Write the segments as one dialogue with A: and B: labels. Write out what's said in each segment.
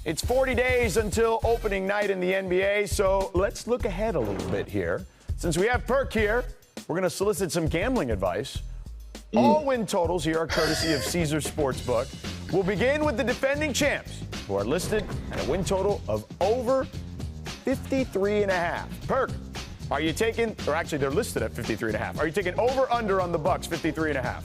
A: It's 40 days until opening night in the NBA, so let's look ahead a little bit here. Since we have Perk here, we're going to solicit some gambling advice. All win totals here are courtesy of Caesar Sportsbook. We'll begin with the defending champs, who are listed at a win total of over 53.5. Perk, are you taking, or actually they're listed at 53.5. Are you taking over under on the Bucks, 53.5?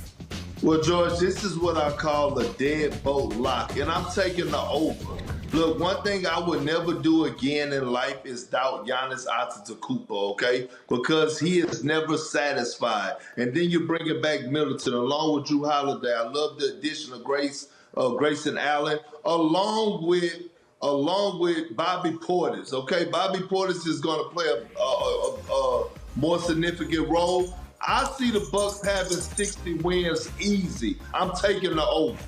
B: Well, George, this is what I call a deadbolt lock, and I'm taking the over. Look, one thing I would never do again in life is doubt Giannis Antetokounmpo, okay? Because he is never satisfied. And then you bring it back Middleton along with Drew Holiday. I love the addition of Grayson Allen, along with Bobby Portis, okay? Bobby Portis is going to play a more significant role. I see the Bucks having 60 wins easy. I'm taking the over.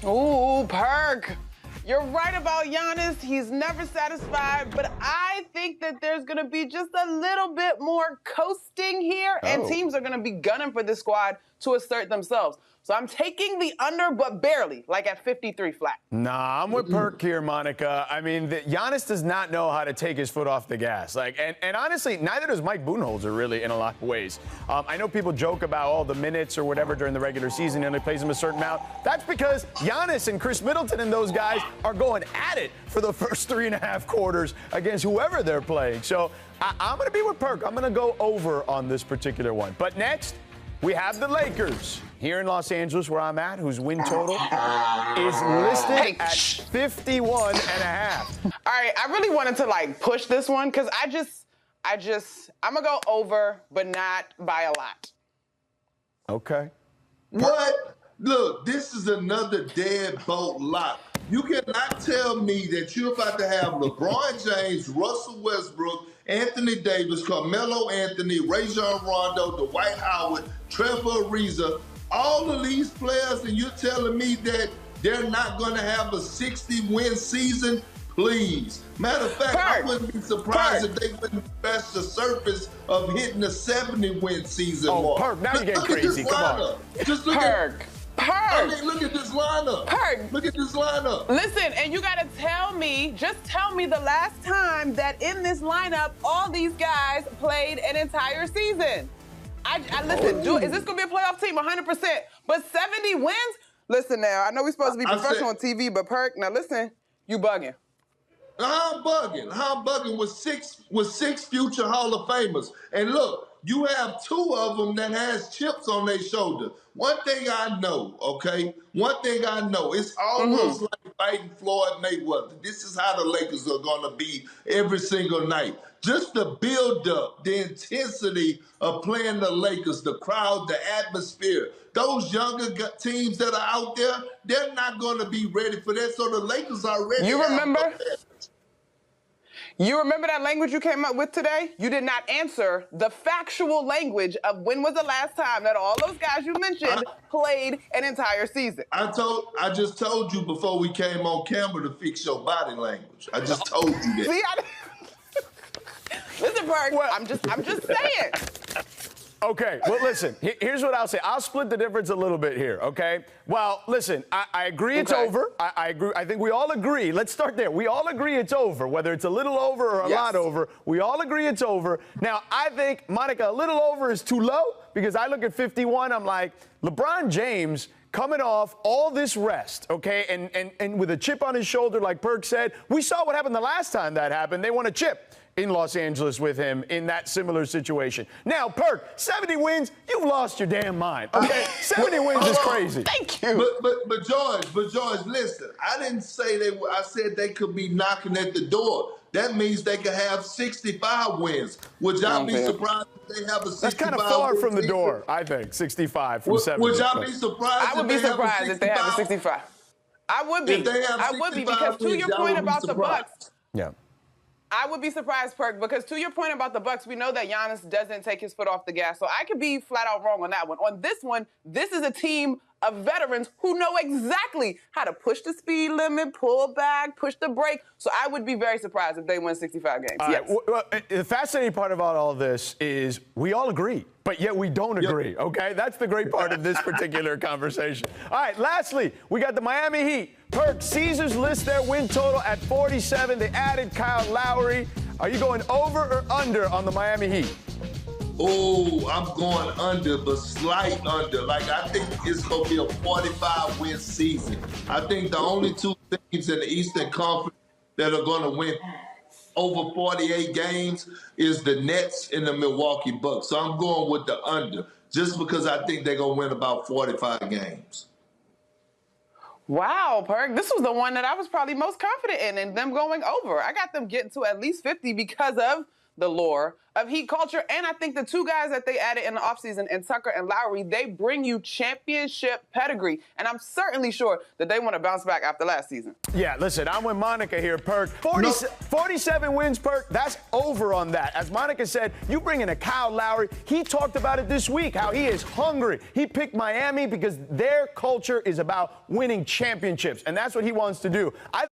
C: Ooh, Perk. You're right about Giannis. He's never satisfied, but I think that there's going to be just a little bit more coasting here, and teams are going to be gunning for this squad to assert themselves. So I'm taking the under, but barely, like at 53 flat.
A: Nah, I'm with Perk here, Monica. I mean, Giannis does not know how to take his foot off the gas. And honestly, neither does Mike Budenholzer, really, in a lot of ways. I know people joke about all the minutes or whatever during the regular season. He only plays them a certain amount. That's because Giannis and Chris Middleton and those guys are going at it for the first 3.5 quarters against whoever they're playing. So I'm going to be with Perk. I'm going to go over on this particular one. But next, we have the Lakers here in Los Angeles, where I'm at, whose win total is listed at 51.5.
C: All right, I really wanted to push this one because I'm gonna go over, but not by a lot.
A: Okay.
B: What? Look, this is another deadbolt lock. You cannot tell me that you're about to have LeBron James, Russell Westbrook, Anthony Davis, Carmelo Anthony, Rajon Rondo, Dwight Howard, Trevor Ariza, all of these players, and you're telling me that they're not going to have a 60-win season? Please. Matter of fact, I wouldn't be surprised if they wouldn't scratch the surface of hitting a 70-win season.
A: Oh, Perk, now you're getting crazy. Come on.
B: Just look
C: Perk.
B: I mean, look at this lineup.
C: Perk.
B: Look at this lineup.
C: Listen, and you got to just tell me the last time that in this lineup, all these guys played an entire season. Listen, is this going to be a playoff team? 100%. But 70 wins? Listen now, I know we're supposed to be professional on TV, but Perk, now listen, you bugging.
B: I'm bugging with six future Hall of Famers. And look, you have 2 of them that has chips on their shoulder. One thing I know, okay? It's almost like fighting Floyd Mayweather. This is how the Lakers are going to be every single night. Just the build-up, the intensity of playing the Lakers, the crowd, the atmosphere. Those younger teams that are out there, they're not going to be ready for that. So the Lakers are ready.
C: You remember? You remember that language you came up with today? You did not answer the factual language of when was the last time that all those guys you mentioned played an entire season.
B: I just told you before we came on camera to fix your body language. I just told you that.
C: See, listen, Perk, I'm just saying.
A: Okay, well, listen, here's what I'll say. I'll split the difference a little bit here, okay? Well, listen, I agree it's over. I agree. I think we all agree. Let's start there. We all agree it's over, whether it's a little over or a lot over. We all agree it's over. Now, I think, Monica, a little over is too low because I look at 51, I'm like, LeBron James coming off all this rest, okay, and with a chip on his shoulder, like Perk said. We saw what happened the last time that happened. They won a chip in Los Angeles with him in that similar situation. Now, Perk, 70 wins, you've lost your damn mind, okay? 70 wins is crazy.
C: Thank you.
B: But George, listen, I didn't say they were, I said they could be knocking at the door. That means they could have 65 wins. Would y'all be surprised if they have a 65
A: That's kind of far from the door, I think, 65 from 70.
B: Would y'all be surprised?
C: I would be surprised if they have a 65. I would be. I would be because to your point about the Bucks.
A: Yeah.
C: I would be surprised, Perk, because to your point about the Bucks, we know that Giannis doesn't take his foot off the gas. So I could be flat out wrong on that one. On this one, this is a team of veterans who know exactly how to push the speed limit, pull back, push the brake. So I would be very surprised if they win 65 games.
A: All
C: yes.
A: right. Well, the fascinating part about all of this is we all agree, but yet we don't agree, okay? That's the great part of this particular conversation. All right, lastly, we got the Miami Heat. Perk, Caesars lists their win total at 47. They added Kyle Lowry. Are you going over or under on the Miami Heat?
B: Oh, I'm going under, but slight under. Like, I think it's going to be a 45-win season. I think the only two teams in the Eastern Conference that are going to win over 48 games is the Nets and the Milwaukee Bucks. So I'm going with the under, just because I think they're going to win about 45 games.
C: Wow, Perk. This was the one that I was probably most confident in, and them going over. I got them getting to at least 50 because of the lore of Heat culture. And I think the two guys that they added in the offseason, and Tucker and Lowry, they bring you championship pedigree. And I'm certainly sure that they want to bounce back after last season.
A: Yeah, listen, I'm with Monica here, Perk. 47 wins, Perk, that's over on that. As Monica said, you bring in a Kyle Lowry. He talked about it this week, how he is hungry. He picked Miami because their culture is about winning championships, and that's what he wants to do. I